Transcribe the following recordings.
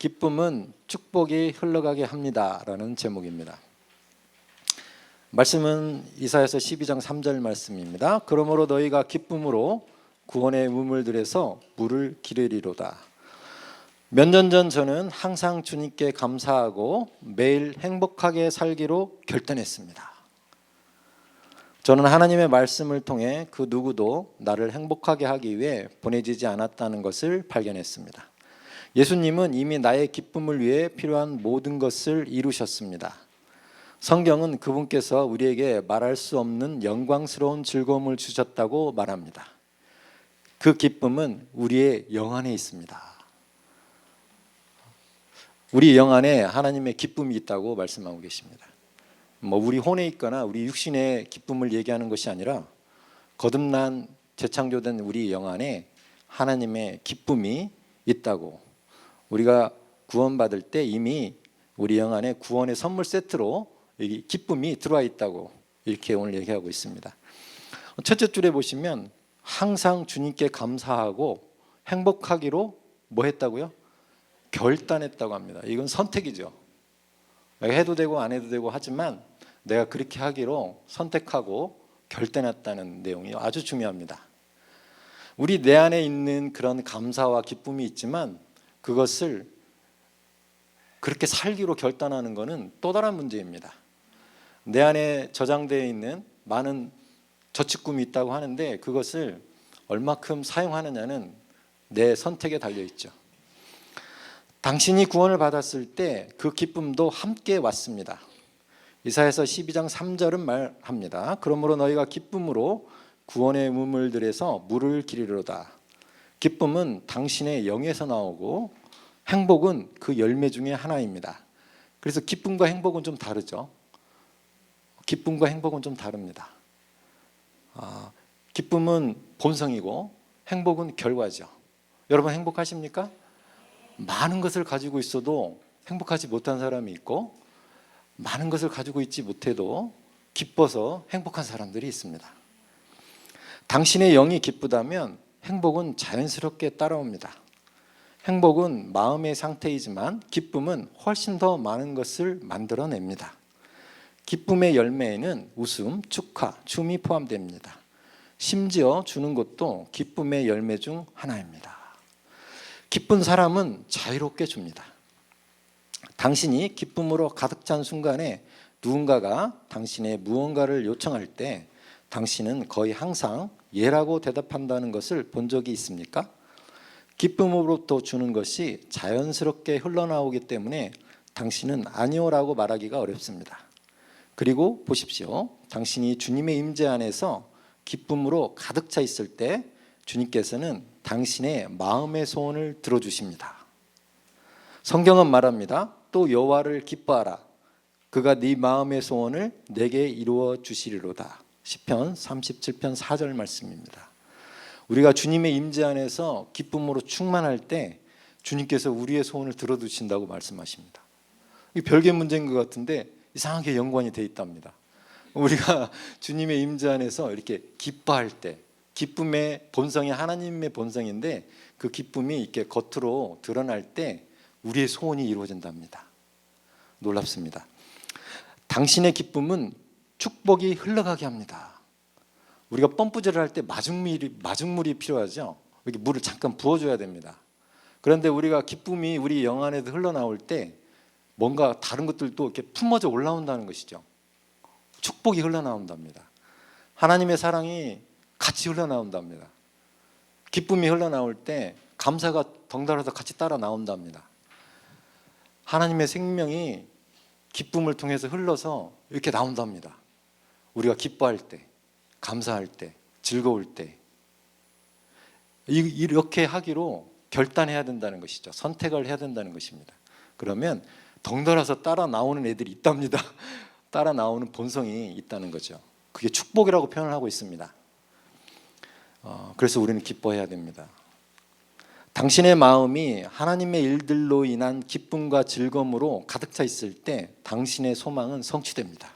기쁨은 축복이 흘러가게 합니다 라는 제목입니다. 말씀은 이사야서 12장 3절 말씀입니다. 그러므로 너희가 기쁨으로 구원의 우물들에서 물을 기르리로다. 몇 년 전 저는 항상 주님께 감사하고 매일 행복하게 살기로 결단했습니다. 저는 하나님의 말씀을 통해 그 누구도 나를 행복하게 하기 위해 보내지지 않았다는 것을 발견했습니다. 예수님은 이미 나의 기쁨을 위해 필요한 모든 것을 이루셨습니다. 성경은 그분께서 우리에게 말할 수 없는 영광스러운 즐거움을 주셨다고 말합니다. 그 기쁨은 우리의 영 안에 있습니다. 우리 영 안에 하나님의 기쁨이 있다고 말씀하고 계십니다. 우리 혼에 있거나 우리 육신의 기쁨을 얘기하는 것이 아니라 거듭난 재창조된 우리 영 안에 하나님의 기쁨이 있다고, 우리가 구원받을 때 이미 우리 영 안에 구원의 선물 세트로 여기 기쁨이 들어와 있다고 이렇게 오늘 얘기하고 있습니다. 첫째 줄에 보시면 항상 주님께 감사하고 행복하기로 뭐 했다고요? 결단했다고 합니다. 이건 선택이죠. 내가 해도 되고 안 해도 되고 하지만 내가 그렇게 하기로 선택하고 결단했다는 내용이 아주 중요합니다. 우리 내 안에 있는 그런 감사와 기쁨이 있지만 그것을 그렇게 살기로 결단하는 것은 또 다른 문제입니다. 내 안에 저장되어 있는 많은 저축금이 있다고 하는데 그것을 얼마큼 사용하느냐는 내 선택에 달려있죠. 당신이 구원을 받았을 때 그 기쁨도 함께 왔습니다. 이사야서 12장 3절은 말합니다. 그러므로 너희가 기쁨으로 구원의 우물들에서 물을 기르리로다. 기쁨은 당신의 영에서 나오고 행복은 그 열매 중에 하나입니다. 그래서 기쁨과 행복은 좀 다르죠. 기쁨과 행복은 좀 다릅니다. 기쁨은 본성이고 행복은 결과죠. 여러분 행복하십니까? 많은 것을 가지고 있어도 행복하지 못한 사람이 있고 많은 것을 가지고 있지 못해도 기뻐서 행복한 사람들이 있습니다. 당신의 영이 기쁘다면 행복은 자연스럽게 따라옵니다. 행복은 마음의 상태이지만 기쁨은 훨씬 더 많은 것을 만들어냅니다. 기쁨의 열매에는 웃음, 축하, 춤이 포함됩니다. 심지어 주는 것도 기쁨의 열매 중 하나입니다. 기쁜 사람은 자유롭게 줍니다. 당신이 기쁨으로 가득 찬 순간에 누군가가 당신의 무언가를 요청할 때 당신은 거의 항상 예라고 대답한다는 것을 본 적이 있습니까? 기쁨으로부터 주는 것이 자연스럽게 흘러나오기 때문에 당신은 아니오라고 말하기가 어렵습니다. 그리고 보십시오. 당신이 주님의 임재 안에서 기쁨으로 가득 차 있을 때 주님께서는 당신의 마음의 소원을 들어주십니다. 성경은 말합니다. 또 여호와를 기뻐하라. 그가 네 마음의 소원을 내게 이루어 주시리로다. 시편 37편 4절 말씀입니다. 우리가 주님의 임재 안에서 기쁨으로 충만할 때 주님께서 우리의 소원을 들어주신다고 말씀하십니다. 이게 별개 문제인 것 같은데 이상하게 연관이 돼 있답니다. 우리가 주님의 임재 안에서 이렇게 기뻐할 때, 기쁨의 본성이 하나님의 본성인데 그 기쁨이 이렇게 겉으로 드러날 때 우리의 소원이 이루어진답니다. 놀랍습니다. 당신의 기쁨은 축복이 흘러가게 합니다. 우리가 펌프질을 할 때 마중물이 필요하죠. 이렇게 물을 잠깐 부어줘야 됩니다. 그런데 우리가 기쁨이 우리 영 안에도 흘러나올 때 뭔가 다른 것들도 이렇게 품어져 올라온다는 것이죠. 축복이 흘러나온답니다. 하나님의 사랑이 같이 흘러나온답니다. 기쁨이 흘러나올 때 감사가 덩달아서 같이 따라 나온답니다. 하나님의 생명이 기쁨을 통해서 흘러서 이렇게 나온답니다. 우리가 기뻐할 때, 감사할 때, 즐거울 때 이렇게 하기로 결단해야 된다는 것이죠. 선택을 해야 된다는 것입니다. 그러면 덩달아서 따라 나오는 애들이 있답니다. 따라 나오는 본성이 있다는 거죠. 그게 축복이라고 표현을 하고 있습니다. 그래서 우리는 기뻐해야 됩니다. 당신의 마음이 하나님의 일들로 인한 기쁨과 즐거움으로 가득 차 있을 때 당신의 소망은 성취됩니다.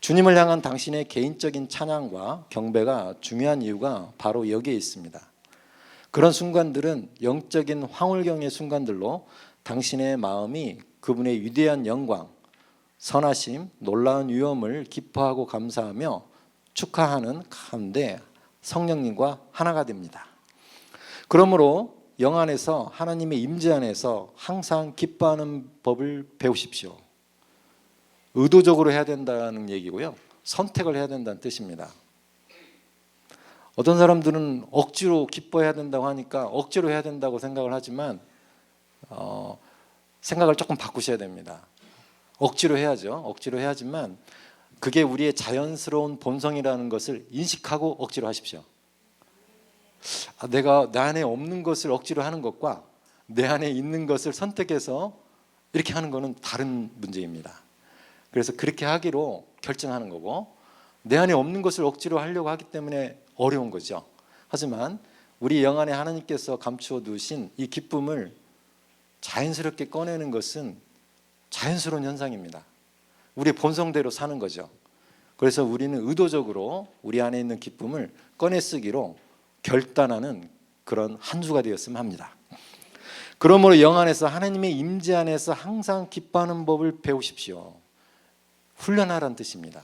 주님을 향한 당신의 개인적인 찬양과 경배가 중요한 이유가 바로 여기에 있습니다. 그런 순간들은 영적인 황홀경의 순간들로 당신의 마음이 그분의 위대한 영광, 선하심, 놀라운 위엄을 기뻐하고 감사하며 축하하는 가운데 성령님과 하나가 됩니다. 그러므로 영 안에서 하나님의 임재 안에서 항상 기뻐하는 법을 배우십시오. 의도적으로 해야 된다는 얘기고요. 선택을 해야 된다는 뜻입니다. 어떤 사람들은 억지로 기뻐해야 된다고 하니까 억지로 해야 된다고 생각을 하지만 생각을 조금 바꾸셔야 됩니다. 억지로 해야죠. 억지로 해야지만 그게 우리의 자연스러운 본성이라는 것을 인식하고 억지로 하십시오. 내가 내 안에 없는 것을 억지로 하는 것과 내 안에 있는 것을 선택해서 이렇게 하는 것은 다른 문제입니다. 그래서 그렇게 하기로 결정하는 거고, 내 안에 없는 것을 억지로 하려고 하기 때문에 어려운 거죠. 하지만 우리 영 안에 하나님께서 감추어 두신 이 기쁨을 자연스럽게 꺼내는 것은 자연스러운 현상입니다. 우리의 본성대로 사는 거죠. 그래서 우리는 의도적으로 우리 안에 있는 기쁨을 꺼내 쓰기로 결단하는 그런 한 주가 되었으면 합니다. 그러므로 영 안에서 하나님의 임재 안에서 항상 기뻐하는 법을 배우십시오. 훈련하라는 뜻입니다.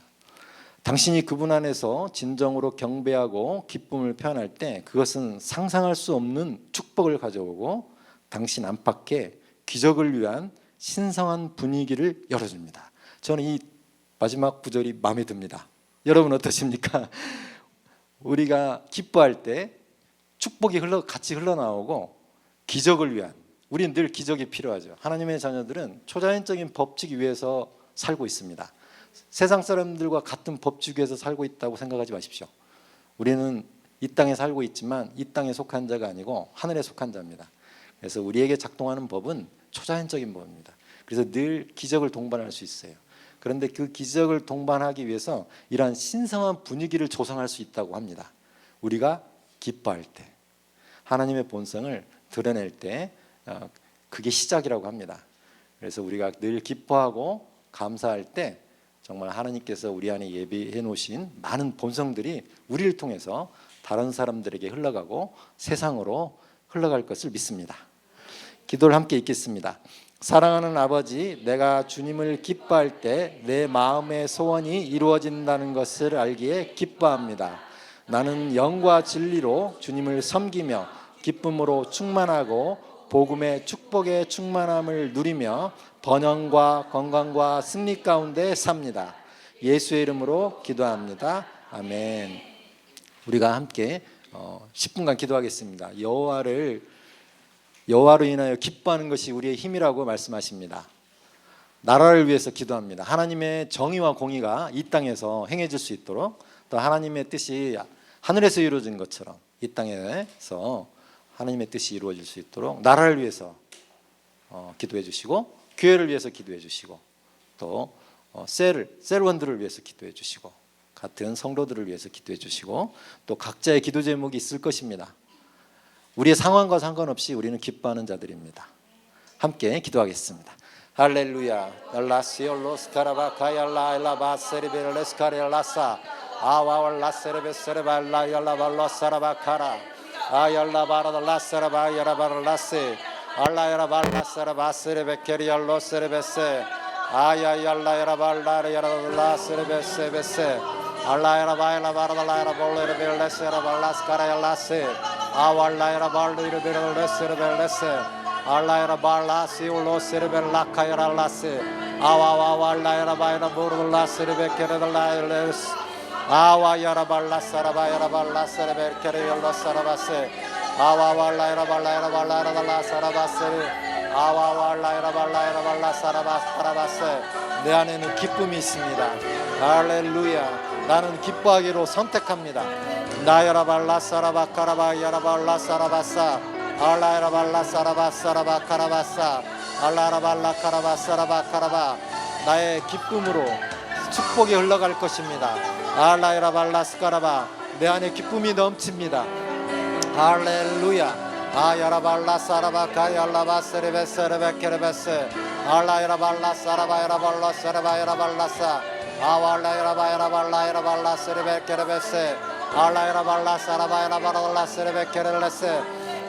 당신이 그분 안에서 진정으로 경배하고 기쁨을 표현할 때 그것은 상상할 수 없는 축복을 가져오고 당신 안팎에 기적을 위한 신성한 분위기를 열어줍니다. 저는 이 마지막 구절이 마음에 듭니다. 여러분 어떠십니까? 우리가 기뻐할 때 축복이 같이 흘러나오고 기적을 위한, 우리는 늘 기적이 필요하죠. 하나님의 자녀들은 초자연적인 법칙 위에서 살고 있습니다. 세상 사람들과 같은 법칙 위에서 살고 있다고 생각하지 마십시오. 우리는 이 땅에 살고 있지만 이 땅에 속한 자가 아니고 하늘에 속한 자입니다. 그래서 우리에게 작동하는 법은 초자연적인 법입니다. 그래서 늘 기적을 동반할 수 있어요. 그런데 그 기적을 동반하기 위해서 이러한 신성한 분위기를 조성할 수 있다고 합니다. 우리가 기뻐할 때, 하나님의 본성을 드러낼 때 그게 시작이라고 합니다. 그래서 우리가 늘 기뻐하고 감사할 때 정말 하나님께서 우리 안에 예비해 놓으신 많은 본성들이 우리를 통해서 다른 사람들에게 흘러가고 세상으로 흘러갈 것을 믿습니다. 기도를 함께 읽겠습니다. 사랑하는 아버지, 내가 주님을 기뻐할 때 내 마음의 소원이 이루어진다는 것을 알기에 기뻐합니다. 나는 영과 진리로 주님을 섬기며 기쁨으로 충만하고 복음의 축복의 충만함을 누리며 번영과 건강과 승리 가운데 삽니다. 예수의 이름으로 기도합니다. 아멘. 우리가 함께 10분간 기도하겠습니다. 여호와로 인하여 기뻐하는 것이 우리의 힘이라고 말씀하십니다. 나라를 위해서 기도합니다. 하나님의 정의와 공의가 이 땅에서 행해질 수 있도록, 또 하나님의 뜻이 하늘에서 이루어진 것처럼 이 땅에서 하나님의 뜻이 이루어질 수 있도록 나라를 위해서 기도해 주시고, 교회를 위해서 기도해 주시고, 또 셀원들을 위해서 기도해 주시고, 같은 성도들을 위해서 기도해 주시고, 또 각자의 기도 제목이 있을 것입니다. 우리의 상황과 상관없이 우리는 기뻐하는 자들입니다. 함께 기도하겠습니다. 할렐루야. Allaira balla si ulo serber la kayra lasse awa allaira bayra burla serbe kere la les awa yara balla saraba yara balla serber kere yalla sarabase awa allaira balla la sarabase awa allaira balla sarabase. 내 안에는 기쁨이 있습니다. 할렐루야. 나는 기뻐하기로 선택합니다. 나야라 발라 사라바 카라바 야라 발라 사라바사 알라라 발라 사라바 사라바 카라바사 알라라 발라 카라바 사라바 카라바. 나의 기쁨으로 축복이 흘러갈 것입니다. 알라라 발라 스카라바. 내 안에 기쁨이 넘칩니다. 할렐루야. 아야라 발라 사라바 카야라바 세레베 세레베 케레베세 알라라 발라 사라바 야라 발라 사라바 야라 발라사 아왈라라 바야라 발라 발라 세레베 케레베세 알라라 발라 사라바 야라 발라 세레베 케레레세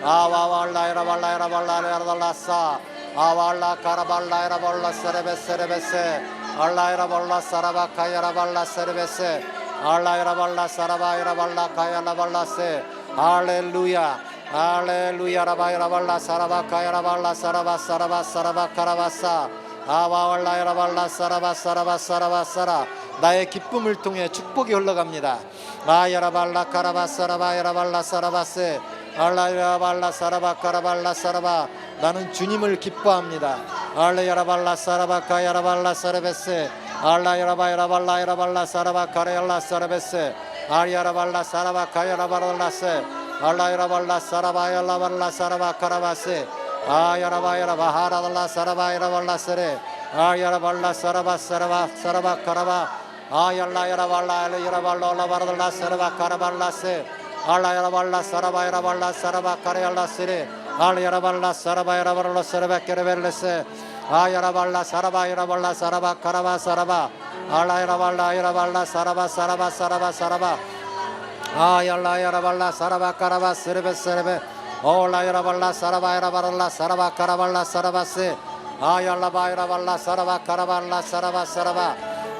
아와왈라라 발라 발라 발라사 아왈라 카라발라 에라발라 세레베세 알라 에라발라 사라바카 에라발라 세레베세 알라 에라발라 사라바 에라발라 카야라발라세 할렐루야 할렐루야 라바 에라발라 사라바카 에라발라 사라바 사라바 사라바 카라바사 아와왈라 에라발라 사라바 사라바 사라바 사라 나의 기쁨을 통해 축복이 흘러갑니다. 아야라발라 카라바 사라바 에라발라 사라바세 알라야라발라 사라바 카라발라 사라바 나는 주님을 기뻐합니다. 알라야라발라 사라바 카야라발라 사라베세 알라야라바 야라발라 야라발라 사라바 카라얄라 사라베세 알야라발라 사라바 카야라발라세 알라야라발라 사라바 야라발라 사라바 카라바세 아야라바 야라바 하라발라 사라바 야라발라 세레 아야라발라 사라바 사라바 사라바 카라바 아얄라 야라발라 야라발라 올라바라달라 사라바 카라발라세 알라야라발라 사라바 야라발라 사라바 카라얄라 세레 알야라발라 사라바 야라발라 사라바 케레벨레세 아야라발라 사라바 야라발라 사라바 카라바 사라바 알라야라발라 야라발라 사라바 사라바 사라바 사라바 아얄라 야라발라 사라바 카라바 세레베 세레베 올라야라발라 사라바 야라발라 사라바 카라발라 사라바세 아얄라바 야라발라 사라바 카라발라 사라바 사라바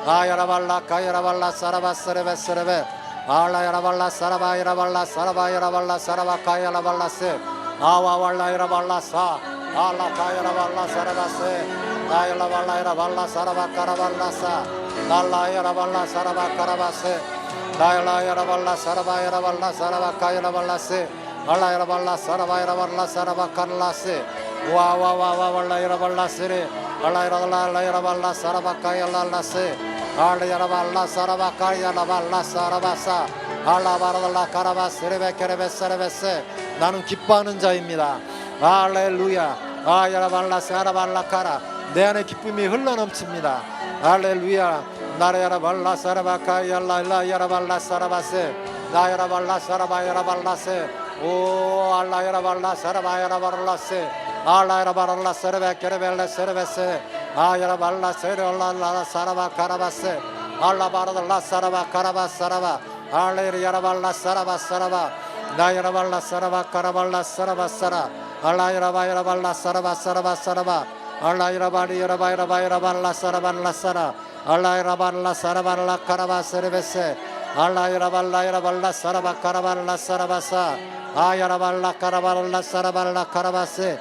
아야라발라 카야라발라 사라바 세레베 세레베 알라야라발라 사라바 야라발라 사라바 야라발라 사라바 카야라발라세 아와왈라 야라발라 사 알라 카야라발라 사라바세 아얄라발라 야라발라 사라바 카라발라사 날라 야라발라 사라바 카라바세 나얄라 야라발라 사라바 야라발라 사라바 카야라발라세 알라 야라발라 사라바 야라발라 사라바 카라라세 와와와와왈라 야라발라세레 알라 야라발라 사라바 카야라라세 알라 야라발라 사라바 카야라발라 사라바사 알라바라달라 카라바세레베 케레베세레베세 나는 기뻐하는 자입니다. 할렐루야 아야라발라 사라발라 카라 내 안에 기쁨이 흘러넘칩니다. 할렐루야 나라야라발라 사라바카 yar라 야라발라 사라바세 나야라발라 사라바 야라발라세 오 알라야라발라 사라바 야라발라세 알라야라발라 세레베 케레벨레 세레베세 아야라발라 세레올라 사라바 카라바세 알라바라달라 사라바 카라바 사라바 알레야라발라 사라바 사라바 나야라발라 사라바 카라발라 사라바 사라 알라야라바 야라발라 사라바 사라바 사라바 알라야라바리 야라바 야라발라 사라발라 사라 알라야라발라 사라발라 카라바 세레베세 알라야라발라 야라발라 사라바 카라발라 사라바사 아야라발라 카라발라 사라발라 카라바세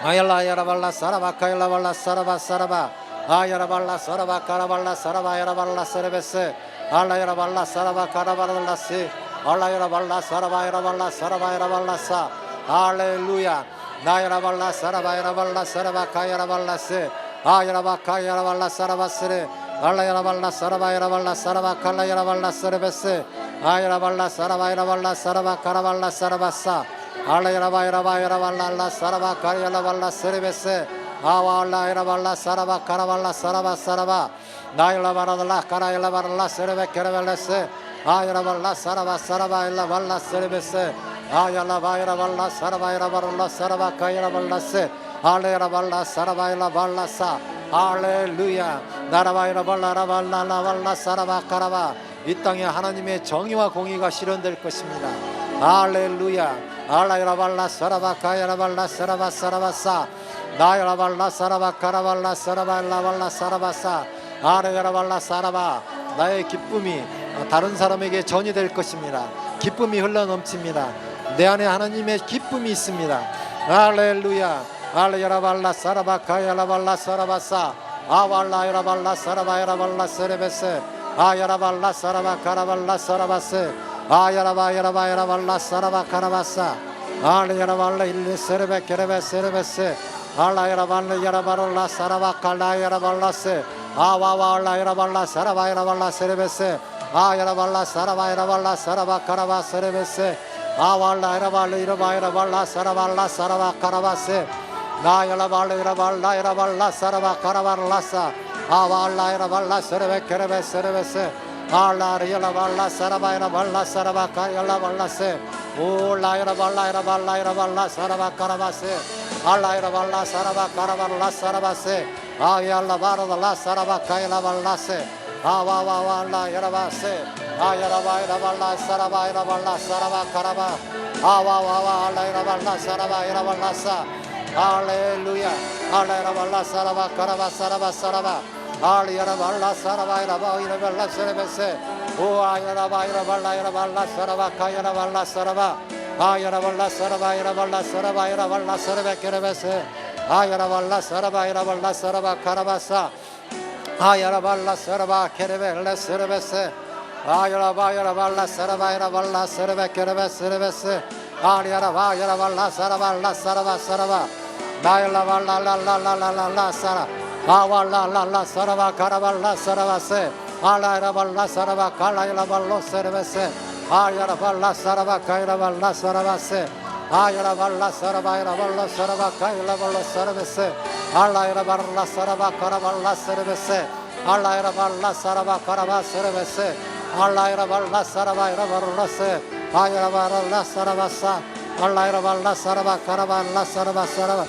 아얄라야라발라 사라바 카얄라발라 사라바 사라바 아야라발라 사라바 카라발라 사라바 야라발라 세레베세 알라야라발라 사라바 카라발라세 알라야라발라 사라바 야라발라 사라바 야라발라사 할렐루야 나야라발라 사라바 야라발라 사라바 카야라발라세 아야라바 카야라발라 사라바세레 알라야라발라 사라바 야라발라 사라바 칼라야라발라 세레베세 아야라발라 사라바 야라발라 사라바 카라발라 사라바사 알라야라바 야라바 야라발라 사라바 카야라발라 세레베세 아와알라 야라발라 사라바 카라발라 사라바 사라바 나야라바라달라 카라야라발라 세레베 케레벨레세 아야라발라 사라바 사라바 일라발라 세레베세 아야라바 야라발라 사라바 야라발라 사라바 카야라발라세 알레야라발라 사라바 일라발라사 할렐루야 나라바 야라발라 라발라 라발라 사라바 카라바 이 땅에 하나님의 정의와 공의가 실현될 것입니다. 할렐루야 알라야라발라 사라바 카야라발라 사라바 사라바사 나야라발라 사라바 카라발라 사라바 일라발라 사라바사 아레야라발라 사라바 나의 기쁨이 다른 사람에게 전이 될 것입니다. 기쁨이 흘러넘칩니다. 내 안에 하나님의 기쁨이 있습니다. 할렐루야 알야라발라 사라바 카야라발라 사라바사 아왈라 야라발라 사라바 야라발라 세레베세 아야라발라 사라바 카라발라 사라바세 아야라바 야라바 야라발라 사라바 카라바사 알야라발라 일레 세레베 케레베 세레베세 알라야라발라 야라발라 사라바 칼라 야라발라세 아와와알라 야라발라 사라바 야라발라 세레베세 아야라발라 사라바 야라발라 사라바 카라바 세레베세 아왈라 야라발라 이라바 야라발라 사라발라 사라바 카라바세 나야라발라 야라발라 야라발라 사라바 카라발라사 아왈라 야라발라 세레베 케레베 세레베세 알라 야라발라 사라바 야라발라 사라바 카야라발라세 올라 야라발라 야라발라 야라발라 사라바 카라바세 알라 야라발라 사라바 카라발라 사라바세 아얄라 바라달라 사라바 카야라발라세 아와와와알라 야라바세 아야라바 야라발라 사라바 야라발라 사라바 카라바 아와와와 알라 야라발라 사라바 야라발라사 할렐루야 알라라 발라 사라바 카라바 사라바 사라바 알리라 발라 사라바 이라바 이라 발라 세레베세 오아야라 바이라 발라 이라 발라 사라바 카야라 발라 사라바 아야라 발라 사라바 이라 발라 사라바 이라 발라 세레베 케레베세 아야라 발라 사라바 이라 발라 사라바 카라바사 아야라 발라 사라바 케레베 세레베세 아야라 바야라 발라 사라바 이라 발라 세레베 케레베 세레베세 아리야라 바야라 발라 사라발라 사라바 사라바 나야라 발라 라라라라라 사라 아왈라라라 사라바 카라발라 사라바세 알라야라 발라 사라바 칼라야라 발로 세레베세 아야라 발라 사라바 카야라 발라 사라바세 아야라 발라 사라바야라 발로 사라바 카야라 발로 세레베세 알라야라 발라 사라바 카라발라 세레베세 알라야라 발라 사라바 카라바 세레베세 알라야라 발라 사라바야라 발로세 아야라 발라 사라바사 알라야라 발라 사라바 카라발라 사라바 사라바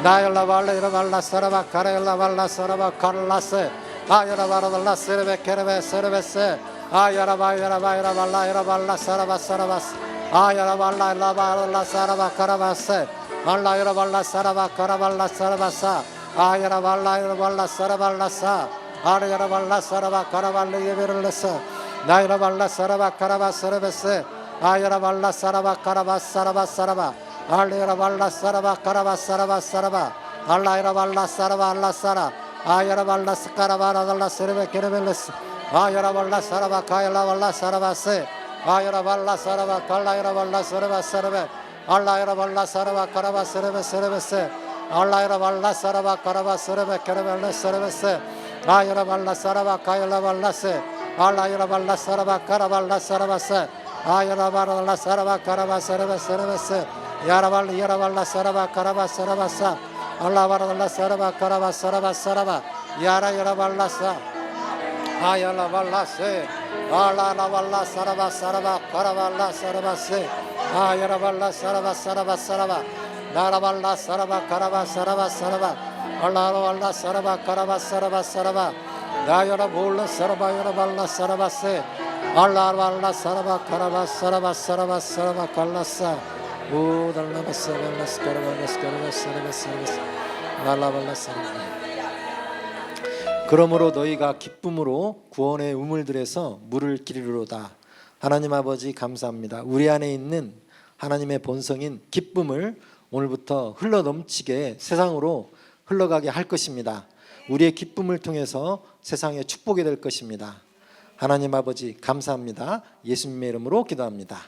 나야라 발라 발라 사라바 카라야라 발라 사라바 칼라세 아야라 발라 세레베 케레베 세레베세 아야라 바야라 바야라 발라 야라 발라 사라바 사라바스 아야라 발라 라 발라 사라바 카라바세 알라야라 발라 사라바 카라발라 사라바사 아야라 발라 야라 발라 사라발라사 아야라 발라 사라바 카라발라 예베르레사 나야라 발라 사라바 카라바 세레베세 아야라 발라 사라바 카라바 사라바 사라바 알라야라 발라 사라바 카라바 사라바 사라바 알라야라 발라 사라바 알라 사라 아야라 발라 스카라바라 달라 세레베 케레벨레스 아야라 발라 사라바 카야라 발라 사라바세 아야라 발라 사라바 칼라야라 발라 세레바 세레베 알라야라 발라 사라바 카라바 세레베 세레베세 알라야라 발라 사라바 카라바 세레베 케레벨레 세레베세 아야라 발라 사라바 카야라 발라세 알라야라 발라 사라바 카라발라 사라바세 아야라 발라 사라바 카라바 세레베 세레베세 야라발 야라발라 사라바 카라바 사라바사 알라발라 사라바 카라바 사라바 사라바 야라 야라발라사 아야라 발라세 알라라 발라 사라바 사라바 카라발라 사라바세 아야라 발라 사라바 사라바 사라바 나라발라 사라바 카라바 사라바 사라바 알라라 발라 사라바 카라바 사라바 사라바 나야라 볼라 사라바 야라발라 사라바세 알라라 발라 사라바 카라바 사라바 사라바 사라바 칼라사 오 달라바사 발라스 카라바스 카라바스 사라바스 날라발라사 그러므로 너희가 기쁨으로 구원의 우물들에서 물을 기르로다. 하나님 아버지 감사합니다. 우리 안에 있는 하나님의 본성인 기쁨을 오늘부터 흘러넘치게 세상으로 흘러가게 할 것입니다. 우리의 기쁨을 통해서 세상에 축복이 될 것입니다. 하나님 아버지 감사합니다. 예수님의 이름으로 기도합니다.